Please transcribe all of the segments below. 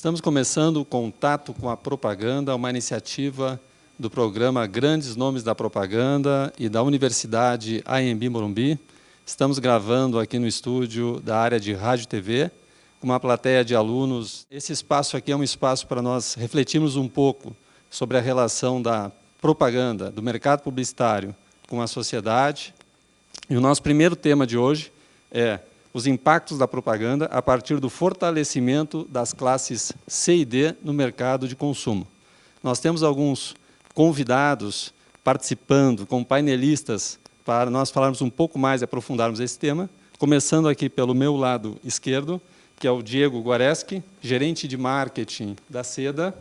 Estamos começando o Contato com a Propaganda, uma iniciativa do programa Grandes Nomes da Propaganda e da Universidade AMB Morumbi. Estamos gravando aqui no estúdio da área de rádio e TV, com uma plateia de alunos. Esse espaço aqui é um espaço para nós refletirmos um pouco sobre a relação da propaganda, do mercado publicitário com a sociedade. E o nosso primeiro tema de hoje é os impactos da propaganda a partir do fortalecimento das classes C e D no mercado de consumo. Nós temos alguns convidados participando como painelistas para nós falarmos um pouco mais e aprofundarmos esse tema, começando aqui pelo meu lado esquerdo, que é o Diego Guareschi, gerente de marketing da Seda,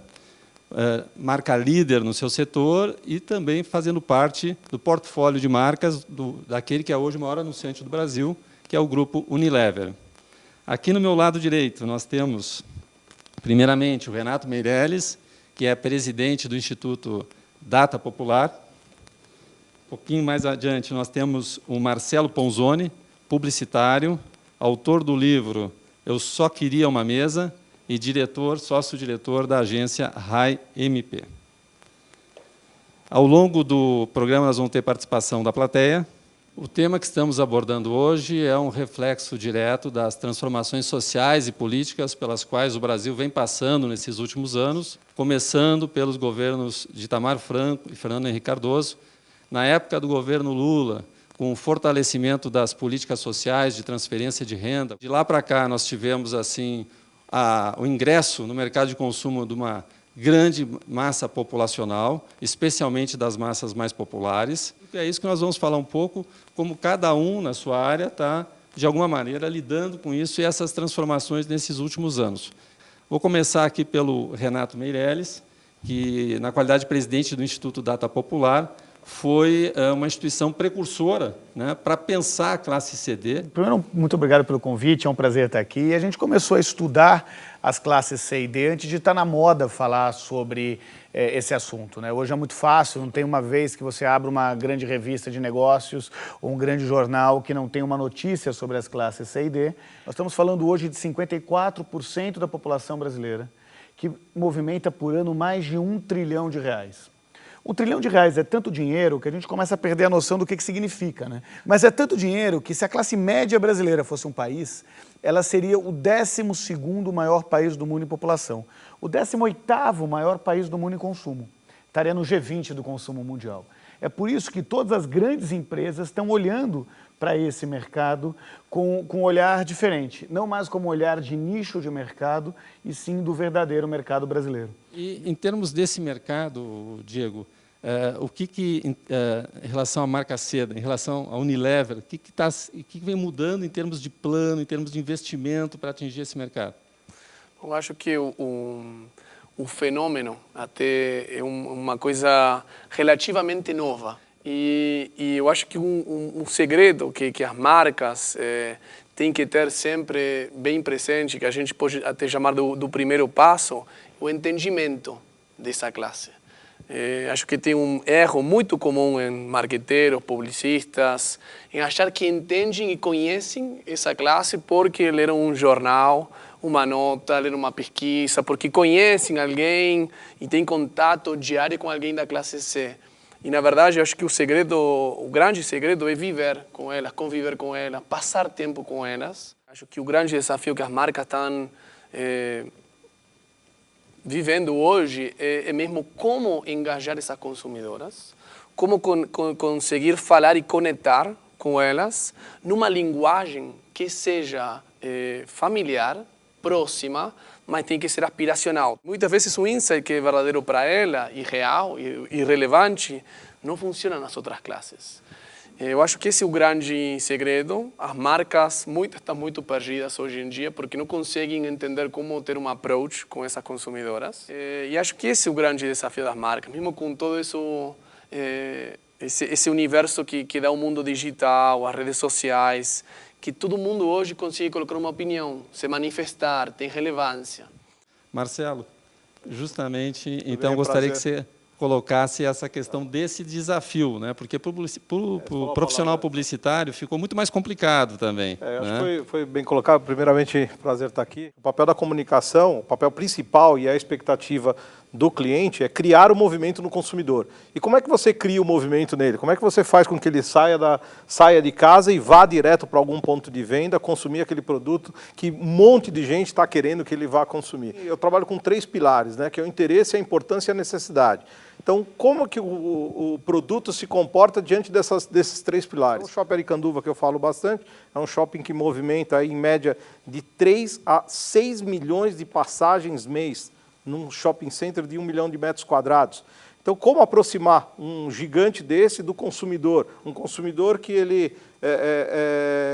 marca líder no seu setor e também fazendo parte do portfólio de marcas daquele que é hoje o maior anunciante do Brasil, que é o Grupo Unilever. Aqui no meu lado direito nós temos, primeiramente, o Renato Meirelles, que é presidente do Instituto Data Popular. Um pouquinho mais adiante nós temos o Marcelo Ponzoni, publicitário, autor do livro Eu Só Queria Uma Mesa e diretor, sócio-diretor da agência RAI MP. Ao longo do programa nós vamos ter participação da plateia. O tema que estamos abordando hoje é um reflexo direto das transformações sociais e políticas pelas quais o Brasil vem passando nesses últimos anos, começando pelos governos de Itamar Franco e Fernando Henrique Cardoso. Na época do governo Lula, com o fortalecimento das políticas sociais de transferência de renda. De lá para cá, nós tivemos assim, o ingresso no mercado de consumo de uma grande massa populacional, especialmente das massas mais populares. É isso que nós vamos falar um pouco, como cada um, na sua área, está, de alguma maneira, lidando com isso e essas transformações nesses últimos anos. Vou começar aqui pelo Renato Meirelles, que, na qualidade de presidente do Instituto Data Popular, foi uma instituição precursora, né, para pensar a classe CD. Primeiro, muito obrigado pelo convite, é um prazer estar aqui. A gente começou a estudar as classes C e D antes de estar na moda falar sobre esse assunto, né? Hoje é muito fácil, não tem uma vez que você abre uma grande revista de negócios ou um grande jornal que não tem uma notícia sobre as classes C e D. Nós estamos falando hoje de 54% da população brasileira, que movimenta por ano mais de R$1 trilhão. R$1 trilhão é tanto dinheiro que a gente começa a perder a noção do que significa, né? Mas é tanto dinheiro que, se a classe média brasileira fosse um país, ela seria o 12º maior país do mundo em população, o 18º maior país do mundo em consumo. Estaria no G20 do consumo mundial. É por isso que todas as grandes empresas estão olhando para esse mercado com um olhar diferente, não mais como um olhar de nicho de mercado, e sim do verdadeiro mercado brasileiro. E, em termos desse mercado, Diego, em relação à marca Seda, em relação à Unilever, o que vem mudando em termos de plano, em termos de investimento para atingir esse mercado? Eu acho que o fenômeno até é uma coisa relativamente nova. E eu acho que um segredo que as marcas têm que ter sempre bem presente, que a gente pode até chamar do primeiro passo, o entendimento dessa classe. Acho que tem um erro muito comum em marqueteiros, publicistas, em achar que entendem e conhecem essa classe porque leram um jornal, uma nota, leram uma pesquisa, porque conhecem alguém e têm contato diário com alguém da classe C. E, na verdade, eu acho que o grande segredo é viver com elas, conviver com elas, passar tempo com elas. Acho que o grande desafio que as marcas estão vivendo hoje é mesmo como engajar essas consumidoras, como conseguir falar e conectar com elas numa linguagem que seja familiar, próxima, mas tem que ser aspiracional. Muitas vezes o insight que é verdadeiro para ela, e real, e relevante, não funciona nas outras classes. Eu acho que esse é o grande segredo. As marcas estão muito perdidas hoje em dia porque não conseguem entender como ter um approach com essas consumidoras. E acho que esse é o grande desafio das marcas, mesmo com todo isso, esse universo que dá o mundo digital, as redes sociais, que todo mundo hoje consegue colocar uma opinião, se manifestar, tem relevância. Marcelo, justamente, então gostaria que você colocasse essa questão desse desafio, né? Porque para o profissional publicitário ficou muito mais complicado também. Acho que foi bem colocado. Primeiramente, prazer estar aqui. O papel da comunicação, o papel principal e a expectativa do cliente é criar o movimento no consumidor. E como é que você cria o movimento nele? Como é que você faz com que ele saia de casa e vá direto para algum ponto de venda, consumir aquele produto que um monte de gente está querendo que ele vá consumir? Eu trabalho com 3 pilares, né, que é o interesse, a importância e a necessidade. Então, como que o produto se comporta diante desses 3 pilares? O Shopping Aricanduva, que eu falo bastante, é um shopping que movimenta aí, em média de 3 a 6 milhões de passagens mês num shopping center de 1 milhão de metros quadrados. Então, como aproximar um gigante desse do consumidor? Um consumidor que ele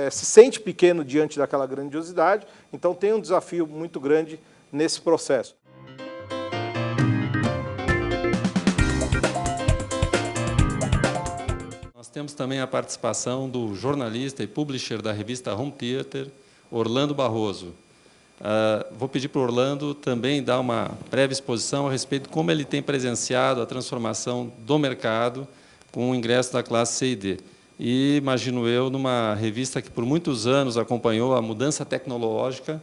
se sente pequeno diante daquela grandiosidade, então tem um desafio muito grande nesse processo. Nós temos também a participação do jornalista e publisher da revista Home Theater, Orlando Barroso. Vou pedir para o Orlando também dar uma breve exposição a respeito de como ele tem presenciado a transformação do mercado com o ingresso da classe C e D. E, imagino eu, numa revista que por muitos anos acompanhou a mudança tecnológica,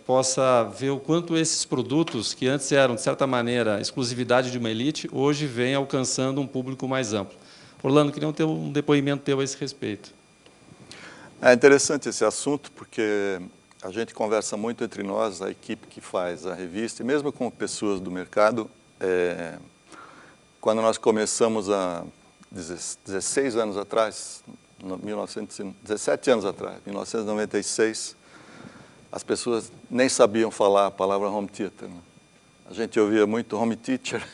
possa ver o quanto esses produtos, que antes eram, de certa maneira, exclusividade de uma elite, hoje vêm alcançando um público mais amplo. Orlando, queria ter um depoimento teu a esse respeito. É interessante esse assunto, porque a gente conversa muito entre nós, a equipe que faz a revista, e mesmo com pessoas do mercado. Quando nós começamos há 16 anos atrás, 17 anos atrás, 1996, as pessoas nem sabiam falar a palavra home theater, né? A gente ouvia muito home teacher.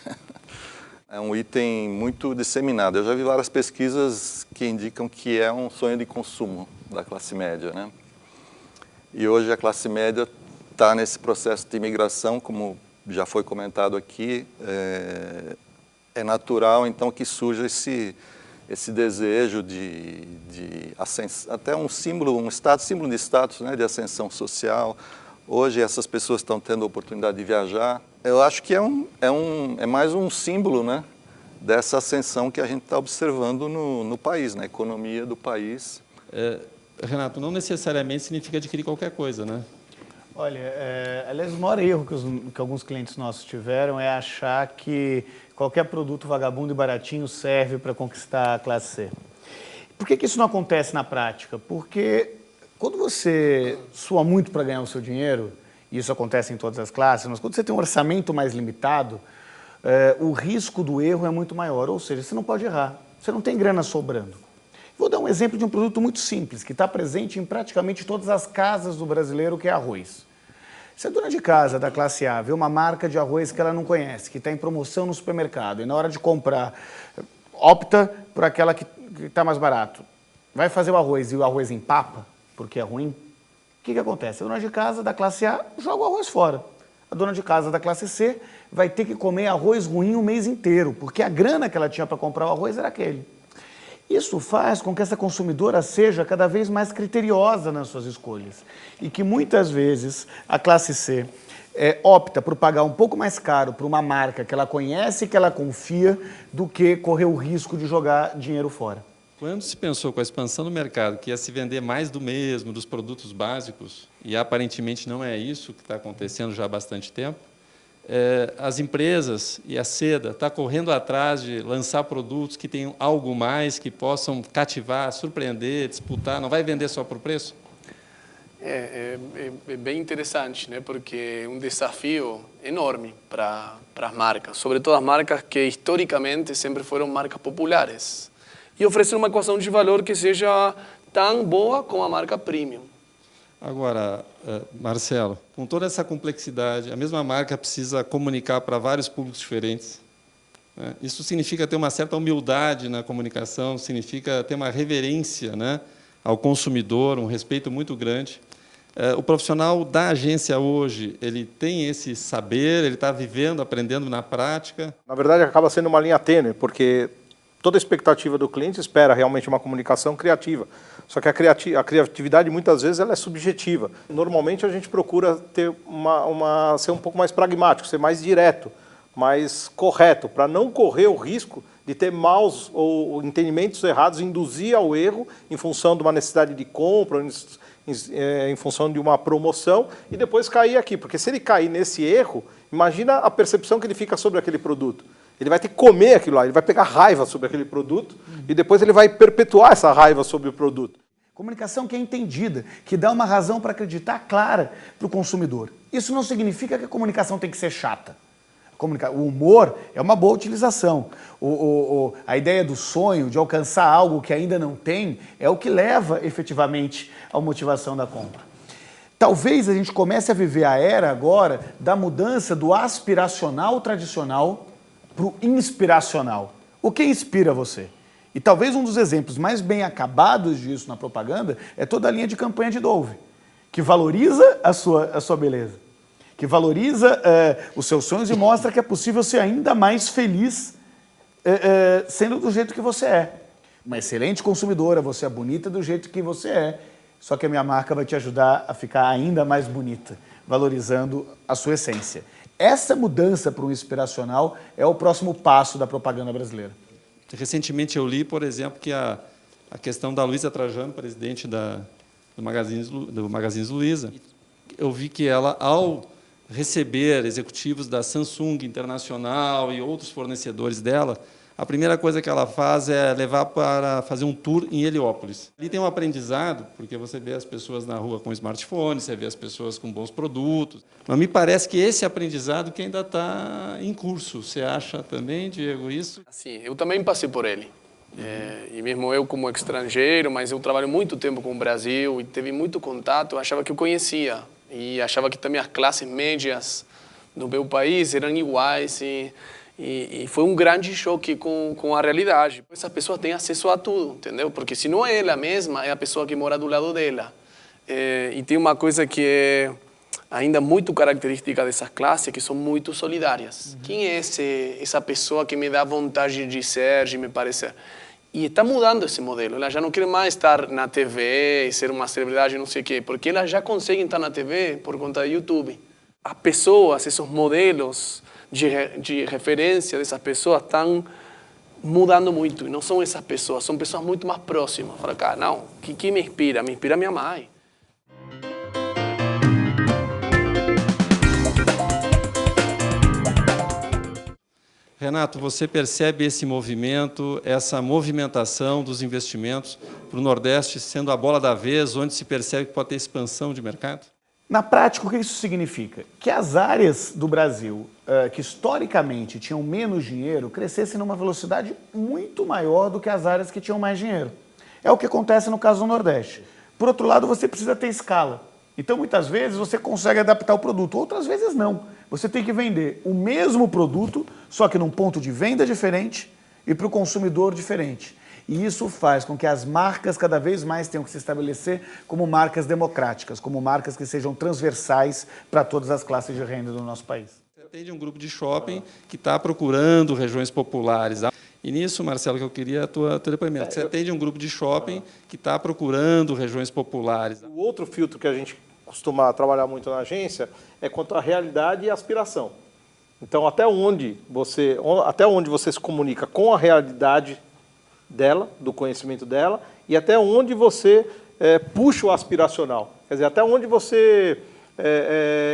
É um item muito disseminado. Eu já vi várias pesquisas que indicam que é um sonho de consumo da classe média, né? E hoje a classe média está nesse processo de imigração, como já foi comentado aqui. É natural, então, que surja esse desejo de ascensão, até um símbolo de status, né, de ascensão social. Hoje essas pessoas estão tendo a oportunidade de viajar. Eu acho que é mais um símbolo, né, dessa ascensão que a gente está observando no país, na economia do país. Renato, não necessariamente significa adquirir qualquer coisa, né? Olha, aliás, o maior erro que alguns clientes nossos tiveram é achar que qualquer produto vagabundo e baratinho serve para conquistar a classe C. Por que isso não acontece na prática? Porque quando você sua muito para ganhar o seu dinheiro, e isso acontece em todas as classes, mas quando você tem um orçamento mais limitado, o risco do erro é muito maior, ou seja, você não pode errar, você não tem grana sobrando. Vou dar um exemplo de um produto muito simples, que está presente em praticamente todas as casas do brasileiro, que é arroz. Se a dona de casa da classe A vê uma marca de arroz que ela não conhece, que está em promoção no supermercado, e na hora de comprar, opta por aquela que está mais barato, vai fazer o arroz e o arroz empapa, porque é ruim, o que acontece? A dona de casa da classe A joga o arroz fora. A dona de casa da classe C vai ter que comer arroz ruim o mês inteiro, porque a grana que ela tinha para comprar o arroz era aquele. Isso faz com que essa consumidora seja cada vez mais criteriosa nas suas escolhas e que muitas vezes a classe C opta por pagar um pouco mais caro por uma marca que ela conhece e que ela confia do que correr o risco de jogar dinheiro fora. Quando se pensou com a expansão do mercado que ia se vender mais do mesmo, dos produtos básicos, e aparentemente não é isso que está acontecendo já há bastante tempo, as empresas e a Seda estão correndo atrás de lançar produtos que tenham algo mais, que possam cativar, surpreender, disputar, não vai vender só por preço? É bem interessante, né? Porque é um desafio enorme para as marcas, sobretudo as marcas que historicamente sempre foram marcas populares, e oferecer uma equação de valor que seja tão boa como a marca premium. Agora, Marcelo, com toda essa complexidade, a mesma marca precisa comunicar para vários públicos diferentes, né? Isso significa ter uma certa humildade na comunicação, significa ter uma reverência, né, ao consumidor, um respeito muito grande. O profissional da agência hoje, ele tem esse saber, ele está vivendo, aprendendo na prática? Na verdade, acaba sendo uma linha tênue, porque toda a expectativa do cliente espera realmente uma comunicação criativa. Só que a criatividade, muitas vezes, ela é subjetiva. Normalmente, a gente procura ter ser um pouco mais pragmático, ser mais direto, mais correto, para não correr o risco de ter maus ou entendimentos errados, induzir ao erro em função de uma necessidade de compra, em função de uma promoção, e depois cair aqui. Porque se ele cair nesse erro, imagina a percepção que ele fica sobre aquele produto. Ele vai ter que comer aquilo lá, ele vai pegar raiva sobre aquele produto e depois ele vai perpetuar essa raiva sobre o produto. Comunicação que é entendida, que dá uma razão para acreditar clara para o consumidor. Isso não significa que a comunicação tem que ser chata. O humor é uma boa utilização. A ideia do sonho, de alcançar algo que ainda não tem, é o que leva efetivamente à motivação da compra. Talvez a gente comece a viver a era agora da mudança do aspiracional tradicional para o inspiracional. O que inspira você? E talvez um dos exemplos mais bem acabados disso na propaganda é toda a linha de campanha de Dove, que valoriza a sua beleza, que valoriza os seus sonhos e mostra que é possível ser ainda mais feliz sendo do jeito que você é. Uma excelente consumidora, você é bonita do jeito que você é, só que a minha marca vai te ajudar a ficar ainda mais bonita, valorizando a sua essência. Essa mudança para o inspiracional é o próximo passo da propaganda brasileira. Recentemente eu li, por exemplo, que a questão da Luísa Trajano, presidente do Magazine Luiza, eu vi que ela, ao receber executivos da Samsung Internacional e outros fornecedores dela, a primeira coisa que ela faz é levar para fazer um tour em Heliópolis. Ali tem um aprendizado, porque você vê as pessoas na rua com smartphone, você vê as pessoas com bons produtos. Mas me parece que esse aprendizado que ainda está em curso. Você acha também, Diego, isso? Sim, eu também passei por ele. E mesmo eu como estrangeiro, mas eu trabalho muito tempo com o Brasil e teve muito contato, eu achava que eu conhecia. E achava que também as classes médias do meu país eram iguais. E foi um grande choque com a realidade. Essa pessoa tem acesso a tudo, entendeu? Porque se não é ela mesma, é a pessoa que mora do lado dela. E tem uma coisa que é ainda muito característica dessas classes, que são muito solidárias. Quem é essa pessoa que me dá vontade de ser, de me parecer? E está mudando esse modelo. Ela já não quer mais estar na TV e ser uma celebridade, não sei o quê, porque elas já conseguem estar na TV por conta do YouTube. As pessoas, esses modelos de referência dessas pessoas estão mudando muito. E não são essas pessoas, são pessoas muito mais próximas. Fala, cara, não, o que me inspira? Me inspira minha mãe. Renato, você percebe esse movimento, essa movimentação dos investimentos para o Nordeste sendo a bola da vez, onde se percebe que pode ter expansão de mercado? Na prática, o que isso significa? Que as áreas do Brasil que historicamente tinham menos dinheiro crescessem numa velocidade muito maior do que as áreas que tinham mais dinheiro. É o que acontece no caso do Nordeste. Por outro lado, você precisa ter escala. Então, muitas vezes, você consegue adaptar o produto, outras vezes não. Você tem que vender o mesmo produto, só que num ponto de venda diferente e para o consumidor diferente. E isso faz com que as marcas cada vez mais tenham que se estabelecer como marcas democráticas, como marcas que sejam transversais para todas as classes de renda do nosso país. Você atende um grupo de shopping que está procurando regiões populares. E nisso, Marcelo, que eu queria teu depoimento. Você atende um grupo de shopping que está procurando regiões populares. O outro filtro que a gente costuma trabalhar muito na agência é quanto à realidade e aspiração. Então, até onde você se comunica com a realidade dela, do conhecimento dela, e até onde você puxa o aspiracional. Quer dizer, até onde você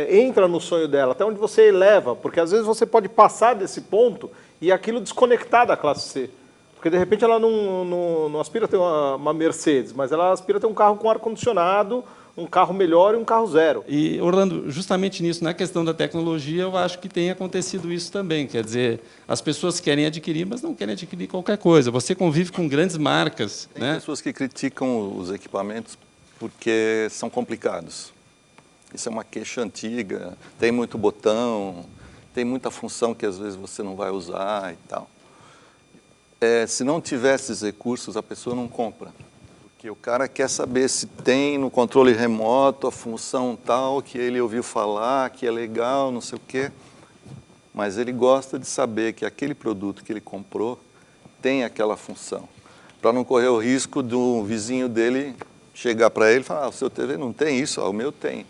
entra no sonho dela, até onde você eleva, porque às vezes você pode passar desse ponto e aquilo desconectar da classe C. Porque, de repente, ela não aspira a ter uma Mercedes, mas ela aspira a ter um carro com ar-condicionado, um carro melhor e um carro zero. E, Orlando, justamente nisso, na questão da tecnologia, eu acho que tem acontecido isso também. Quer dizer, as pessoas querem adquirir, mas não querem adquirir qualquer coisa. Você convive com grandes marcas. Tem pessoas que criticam os equipamentos porque são complicados. Isso é uma queixa antiga, tem muito botão, tem muita função que às vezes você não vai usar e tal. Se não tivesse esses recursos, a pessoa não compra. Porque o cara quer saber se tem no controle remoto a função tal que ele ouviu falar, que é legal, não sei o quê. Mas ele gosta de saber que aquele produto que ele comprou tem aquela função. Para não correr o risco do vizinho dele chegar para ele e falar, o seu TV não tem isso, o meu tem.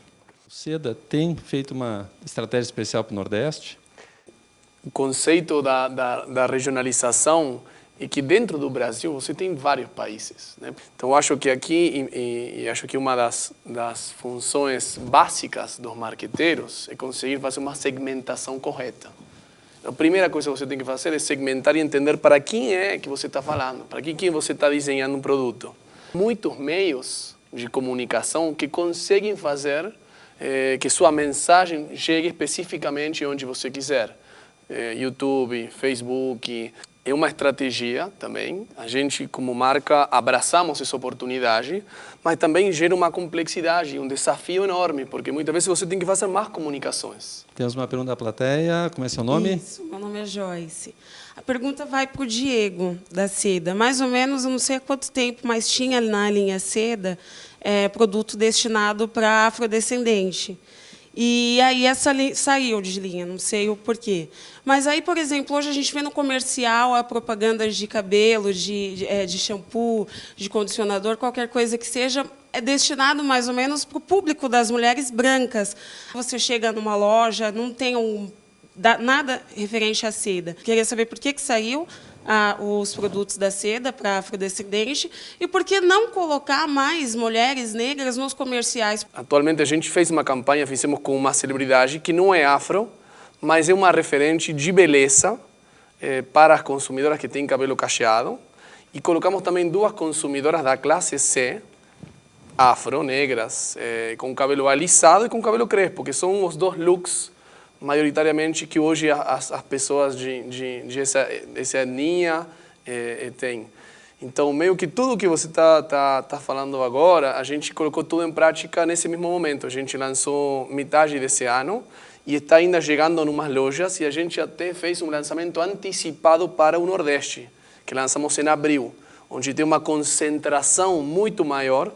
O Seda tem feito uma estratégia especial para o Nordeste? o conceito da regionalização é que dentro do Brasil você tem vários países, né? Então, eu acho que aqui, e acho que uma das funções básicas dos marqueteiros é conseguir fazer uma segmentação correta. A primeira coisa que você tem que fazer é segmentar e entender para quem é que você está falando, para quem você está desenhando um produto. Muitos meios de comunicação que conseguem fazer que sua mensagem chegue especificamente onde você quiser. YouTube, Facebook, é uma estratégia também. A gente, como marca, abraçamos essa oportunidade, mas também gera uma complexidade, um desafio enorme, porque muitas vezes você tem que fazer mais comunicações. Temos uma pergunta da plateia. Como é seu nome? Isso, meu nome é Joyce. A pergunta vai para o Diego, da Seda. Mais ou menos, eu não sei há quanto tempo, mas tinha na linha Seda produto destinado para afrodescendente. E aí essa saiu de linha, não sei o porquê. Mas aí, por exemplo, hoje a gente vê no comercial a propaganda de cabelo, de shampoo, de condicionador, qualquer coisa que seja, é destinado mais ou menos para o público das mulheres brancas. Você chega numa loja, não tem nada referente à Seda. Queria saber por que saiu os produtos da Seda para afrodescendente e por que não colocar mais mulheres negras nos comerciais. Atualmente a gente fez uma campanha, fizemos com uma celebridade que não é afro, mas é uma referente de beleza para as consumidoras que têm cabelo cacheado, e colocamos também duas consumidoras da classe C, afro, negras, com cabelo alisado e com cabelo crespo, que são os dois looks maioritariamente que hoje as pessoas dessa etnia têm. Então, meio que tudo que você tá falando agora, a gente colocou tudo em prática nesse mesmo momento. A gente lançou metade desse ano e está ainda chegando em umas lojas, e a gente até fez um lançamento antecipado para o Nordeste, que lançamos em abril, onde tem uma concentração muito maior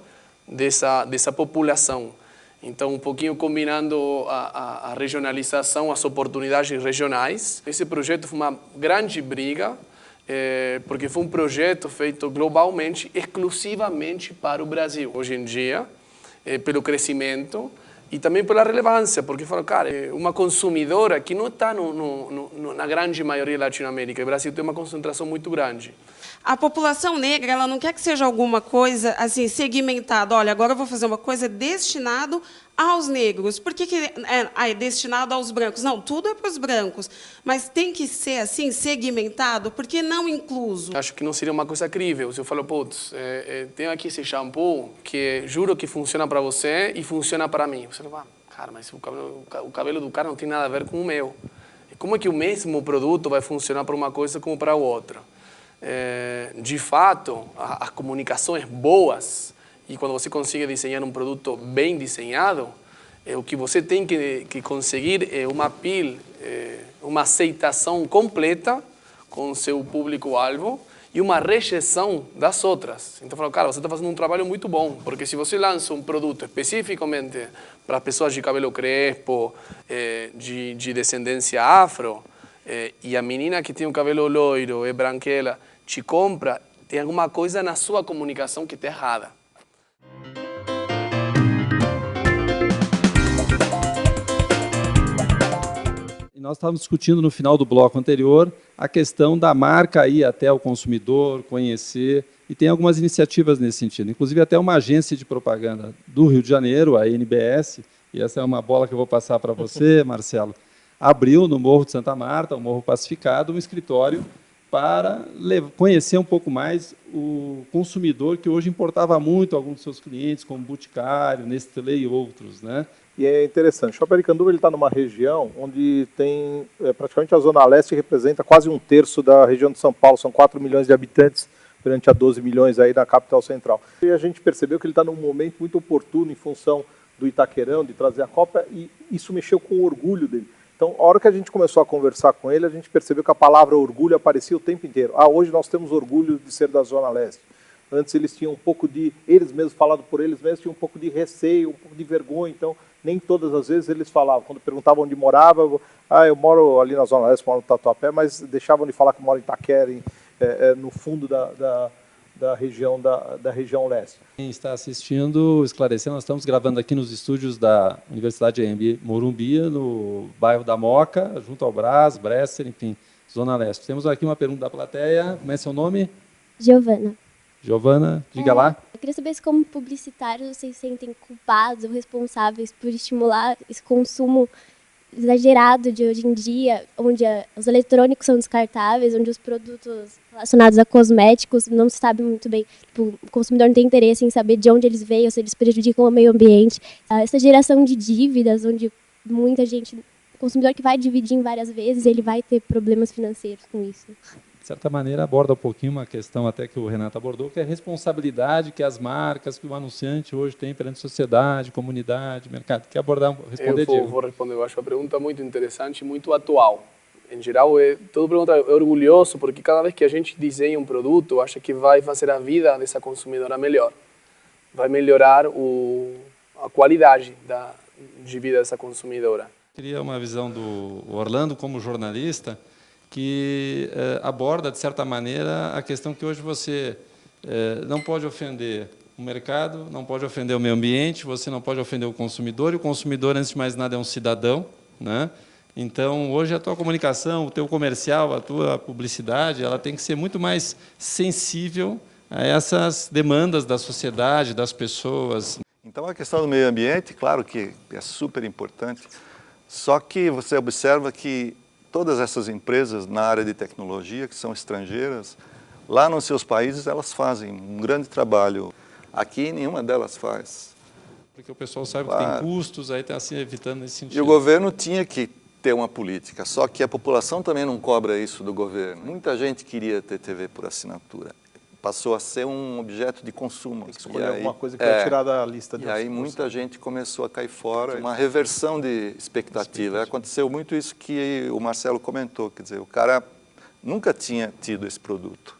dessa população. Então, um pouquinho combinando a regionalização, as oportunidades regionais. Esse projeto foi uma grande briga, porque foi um projeto feito globalmente, exclusivamente para o Brasil. Hoje em dia, pelo crescimento e também pela relevância, porque falaram, cara, uma consumidora que não está na grande maioria da Latinoamérica. O Brasil tem uma concentração muito grande. A população negra, ela não quer que seja alguma coisa assim segmentada. Olha, agora eu vou fazer uma coisa destinado aos negros. Por que é destinado aos brancos? Não, tudo é para os brancos. Mas tem que ser assim, segmentado, porque não incluso. Acho que não seria uma coisa crível. Se eu falo, putz, tenho aqui esse shampoo que juro que funciona para você e funciona para mim. Você fala, cara, mas o cabelo do cara não tem nada a ver com o meu. Como é que o mesmo produto vai funcionar para uma coisa como para outra? De fato, as comunicações boas, e quando você consegue desenhar um produto bem desenhado, o que você tem que conseguir é uma appeal, uma aceitação completa com o seu público-alvo e uma rejeição das outras. Então, eu falo, cara, você está fazendo um trabalho muito bom, porque se você lança um produto especificamente para pessoas de cabelo crespo, de descendência afro, e a menina que tem o cabelo loiro, é branquela, te compra, tem alguma coisa na sua comunicação que está errada. E nós estávamos discutindo no final do bloco anterior a questão da marca ir até o consumidor, conhecer, e tem algumas iniciativas nesse sentido. Inclusive até uma agência de propaganda do Rio de Janeiro, a NBS, e essa é uma bola que eu vou passar para você, Marcelo, abriu no Morro de Santa Marta, o Morro Pacificado, um escritório para conhecer um pouco mais o consumidor, que hoje importava muito alguns dos seus clientes, como Boticário, Nestlé e outros, né? E é interessante, o Shopping Aricanduva está numa região onde tem, praticamente a Zona Leste representa quase um terço da região de São Paulo, são 4 milhões de habitantes, frente a 12 milhões aí na capital central. E a gente percebeu que ele está num momento muito oportuno em função do Itaquerão, de trazer a Copa, e isso mexeu com o orgulho dele. Então, a hora que a gente começou a conversar com ele, a gente percebeu que a palavra orgulho aparecia o tempo inteiro. Hoje nós temos orgulho de ser da Zona Leste. Antes eles tinham um pouco de, eles mesmos, falado por eles mesmos, tinham um pouco de receio, um pouco de vergonha. Então, nem todas as vezes eles falavam. Quando perguntavam onde morava, eu moro ali na Zona Leste, moro no Tatuapé, mas deixavam de falar que moro em Itaquera, no fundo da região leste. Quem está assistindo, esclarecendo, nós estamos gravando aqui nos estúdios da Universidade AMB Morumbi, no bairro da Moca, junto ao Brás, Bresser, enfim, Zona Leste. Temos aqui uma pergunta da plateia. Como é seu nome? Giovana. Giovana, diga lá. Eu queria saber se, como publicitários, vocês se sentem culpados ou responsáveis por estimular esse consumo exagerado de hoje em dia, onde os eletrônicos são descartáveis, onde os produtos relacionados a cosméticos não se sabe muito bem, tipo, o consumidor não tem interesse em saber de onde eles veem, ou se eles prejudicam o meio ambiente. Essa geração de dívidas, onde muita gente, o consumidor que vai dividir em várias vezes, ele vai ter problemas financeiros com isso. De certa maneira, aborda um pouquinho uma questão até que o Renato abordou, que é a responsabilidade que as marcas, que o anunciante hoje tem perante a sociedade, comunidade, mercado. Quer abordar, responder, Diego? Eu vou responder. Eu acho uma pergunta muito interessante e muito atual. Em geral, toda pergunta é orgulhoso, porque cada vez que a gente desenha um produto, acha que vai fazer a vida dessa consumidora melhor. Vai melhorar a qualidade de vida dessa consumidora. Queria uma visão do Orlando como jornalista, que aborda, de certa maneira, a questão que hoje você não pode ofender o mercado, não pode ofender o meio ambiente, você não pode ofender o consumidor, e o consumidor, antes de mais nada, é um cidadão, né? Então, hoje, a tua comunicação, o teu comercial, a tua publicidade, ela tem que ser muito mais sensível a essas demandas da sociedade, das pessoas. Então, a questão do meio ambiente, claro que é super importante, só que você observa que todas essas empresas na área de tecnologia, que são estrangeiras, lá nos seus países elas fazem um grande trabalho. Aqui nenhuma delas faz. Porque o pessoal sabe que tem custos, aí está se evitando nesse sentido. E o governo tinha que ter uma política, só que a população também não cobra isso do governo. Muita gente queria ter TV por assinatura. Passou a ser um objeto de consumo. Tem que escolher alguma coisa que vai tirar da lista. E aí muita gente começou a cair fora, uma reversão de expectativa. Aconteceu muito isso que o Marcelo comentou, quer dizer, o cara nunca tinha tido esse produto.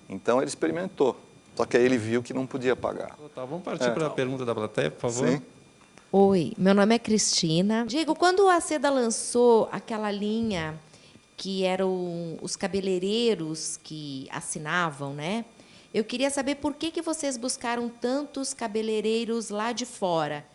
Então ele experimentou, só que aí ele viu que não podia pagar. Tá, vamos partir para a pergunta da plateia, por favor. Sim. Oi, meu nome é Cristina. Diego, quando a Seda lançou aquela linha que eram os cabeleireiros que assinavam, né? Eu queria saber por que vocês buscaram tantos cabeleireiros lá de fora.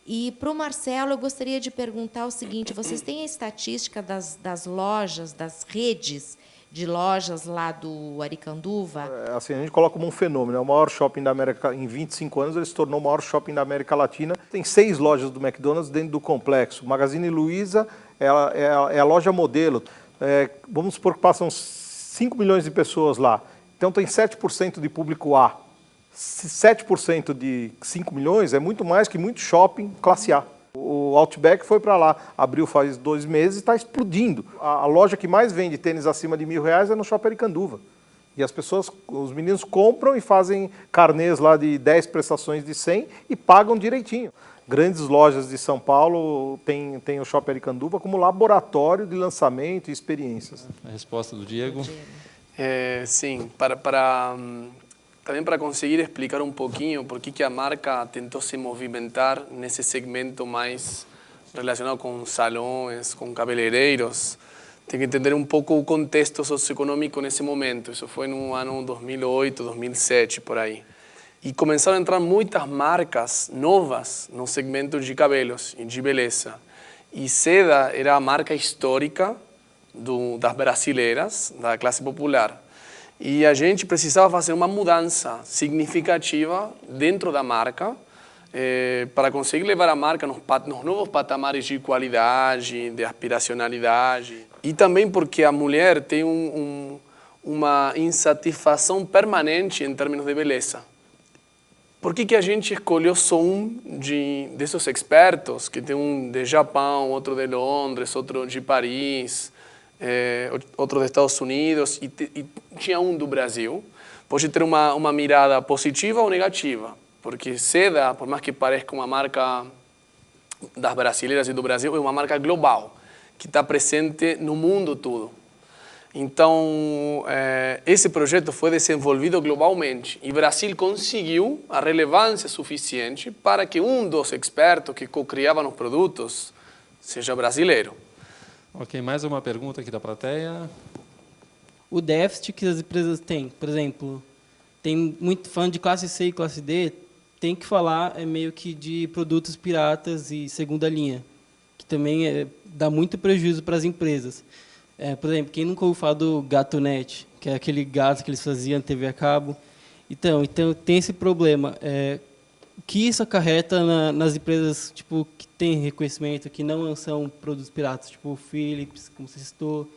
E para o Marcelo, eu gostaria de perguntar o seguinte, vocês têm a estatística das lojas, das redes de lojas lá do Aricanduva? Assim, a gente coloca como um fenômeno, é o maior shopping da América, em 25 anos ele se tornou o maior shopping da América Latina. Tem 6 lojas do McDonald's dentro do complexo. Magazine Luiza é a loja modelo. Vamos supor que passam 5 milhões de pessoas lá. Então tem 7% de público A. 7% de 5 milhões é muito mais que muito shopping classe A. O Outback foi para lá, abriu faz 2 meses e está explodindo. A loja que mais vende tênis acima de R$1.000 é no Shopping Aricanduva. E as pessoas, os meninos compram e fazem carnês lá de 10 prestações de 100 e pagam direitinho. Grandes lojas de São Paulo têm o Shopping Aricanduva como laboratório de lançamento e experiências. A resposta do Diego. Sim, também para conseguir explicar um pouquinho por que a marca tentou se movimentar nesse segmento mais relacionado com salões, com cabeleireiros, tem que entender um pouco o contexto socioeconômico nesse momento. Isso foi no ano 2008, 2007, por aí. E começaram a entrar muitas marcas novas no segmento de cabelos e de beleza. E Seda era a marca histórica das brasileiras, da classe popular. E a gente precisava fazer uma mudança significativa dentro da marca para conseguir levar a marca nos novos patamares de qualidade, de aspiracionalidade. E também porque a mulher tem uma insatisfação permanente em termos de beleza. Por que a gente escolheu só desses expertos, que tem um de Japão, outro de Londres, outro de Paris, outro dos Estados Unidos, e tinha um do Brasil? Pode ter uma mirada positiva ou negativa, porque Seda, por mais que pareça uma marca das brasileiras e do Brasil, é uma marca global, que está presente no mundo todo. Então, esse projeto foi desenvolvido globalmente e o Brasil conseguiu a relevância suficiente para que um dos expertos que co-criavam os produtos seja brasileiro. Ok, mais uma pergunta aqui da plateia. O déficit que as empresas têm, por exemplo, tem muito fã de classe C e classe D, tem que falar meio que de produtos piratas e segunda linha, que também dá muito prejuízo para as empresas. Por exemplo, quem nunca ouviu falar do GatoNet, que é aquele gato que eles faziam na TV a cabo? Então tem esse problema. O que isso acarreta nas empresas tipo, que têm reconhecimento, que não são produtos piratas, tipo Philips, como você citou,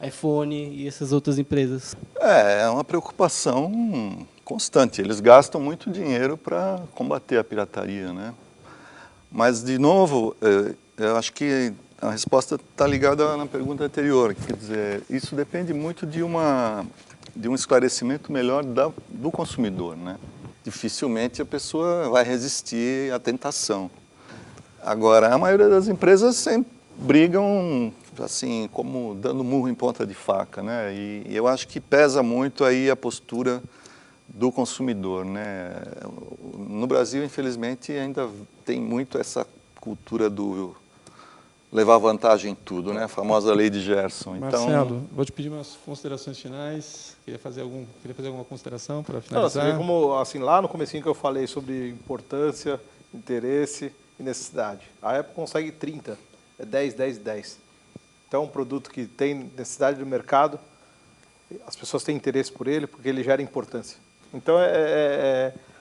iPhone e essas outras empresas? É uma preocupação constante. Eles gastam muito dinheiro para combater a pirataria, né? Mas, de novo, eu acho que a resposta está ligada na pergunta anterior. Quer dizer, isso depende muito de um esclarecimento melhor do consumidor, né? Dificilmente a pessoa vai resistir à tentação. Agora, a maioria das empresas sempre brigam assim, como dando murro em ponta de faca, né? E eu acho que pesa muito aí a postura do consumidor, né? No Brasil, infelizmente, ainda tem muito essa cultura do levar vantagem em tudo, né? A famosa lei de Gerson. Marcelo, vou te pedir umas considerações finais. Queria fazer alguma consideração para finalizar? Você vê como, assim, lá no comecinho que eu falei sobre importância, interesse e necessidade. A Apple consegue 30, 10, 10, 10. Então, é um produto que tem necessidade do mercado, as pessoas têm interesse por ele porque ele gera importância. Então,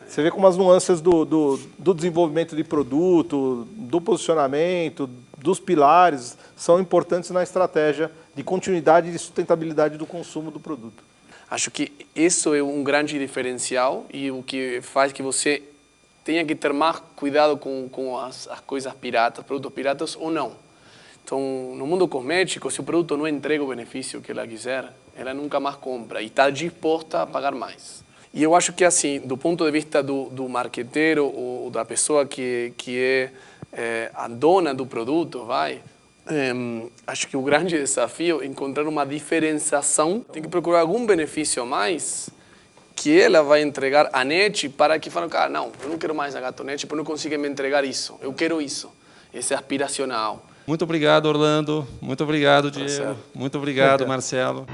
você vê como as nuances do desenvolvimento de produto, do posicionamento, dos pilares, são importantes na estratégia de continuidade e de sustentabilidade do consumo do produto. Acho que isso é um grande diferencial e o que faz que você tenha que ter mais cuidado com as coisas piratas, produtos piratas ou não. Então, no mundo cosmético, se o produto não entrega o benefício que ela quiser, ela nunca mais compra e está disposta a pagar mais. E eu acho que, assim, do ponto de vista do marqueteiro ou da pessoa que é a dona do produto, acho que o grande desafio é encontrar uma diferenciação. Tem que procurar algum benefício a mais que ela vai entregar à NET para que fale, cara, não, eu não quero mais a GatoNet, porque não consigo me entregar isso, eu quero isso. Esse é aspiracional. Muito obrigado, Orlando. Muito obrigado, Diego. Muito obrigado, Marcelo.